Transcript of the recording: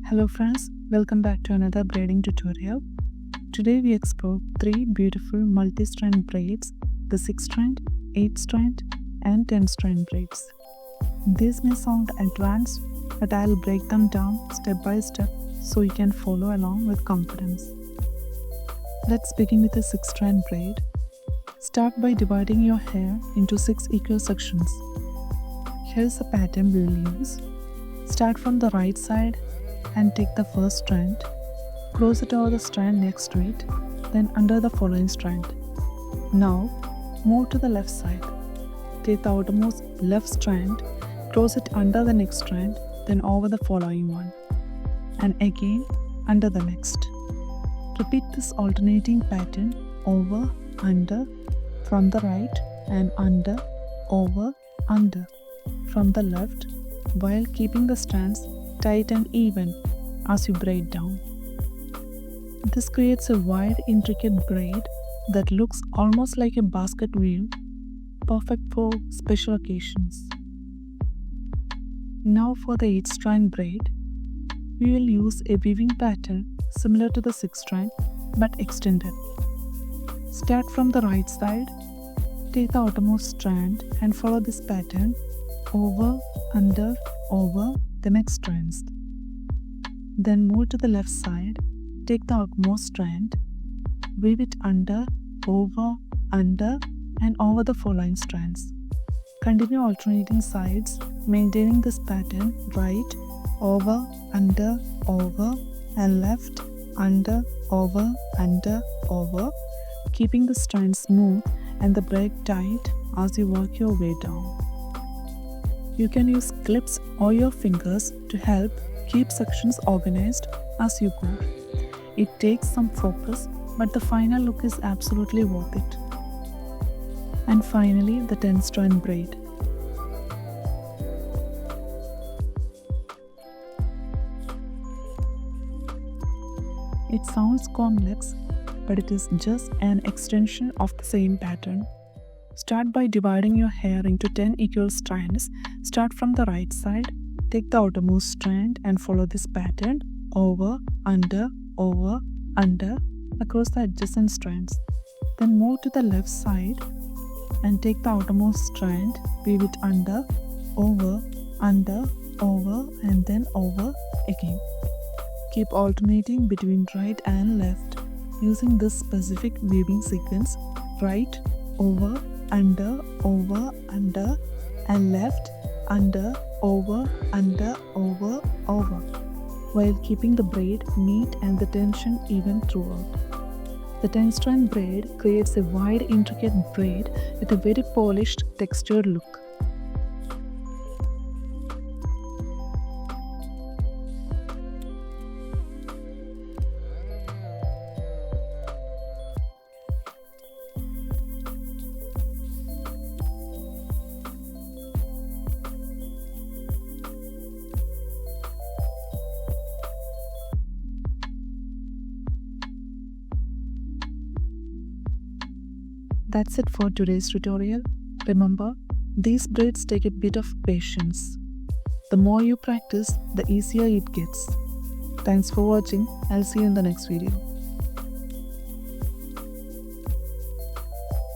Hello friends, welcome back to another braiding tutorial. Today we explore 3 beautiful multi-strand braids, the 6-strand, 8-strand and 10-strand braids. These may sound advanced, but I'll break them down step by step so you can follow along with confidence. Let's begin with the 6-strand braid. Start by dividing your hair into 6 equal sections. Here's the pattern we will use. Start from the right side and take the first strand, close it over the strand next to it, then under the following strand. Now move to the left side. Take the outermost left strand, close it under the next strand, then over the following one, and again under the next. Repeat this alternating pattern over, under, from the right, and under, over, under, from the left, while keeping the strands tight and even as you braid down. This creates a wide, intricate braid that looks almost like a basket weave, perfect for special occasions. Now for the 8-strand braid, we will use a weaving pattern similar to the 6-strand but extended. Start from the right side, take the outermost strand and follow this pattern over, under, over the next strands. Then move to the left side, take the outermost strand, weave it under, over, under and over the following strands. Continue alternating sides, maintaining this pattern right, over, under, over and left, under, over, keeping the strands smooth and the braid tight as you work your way down. You can use clips or your fingers to help keep sections organized as you go. It takes some focus, but the final look is absolutely worth it. And finally, the 10-strand braid. It sounds complex, but it is just an extension of the same pattern. Start by dividing your hair into 10 equal strands. Start from the right side, take the outermost strand and follow this pattern over, under, across the adjacent strands. Then move to the left side and take the outermost strand, weave it under, over, and then over again. Keep alternating between right and left using this specific weaving sequence: right, over, under, and left, under, over, while keeping the braid neat and the tension even throughout. The 10-strand braid creates a wide, intricate braid with a very polished, textured look. That's it for today's tutorial. Remember, these braids take a bit of patience. The more you practice, the easier it gets. Thanks for watching. I'll see you in the next video.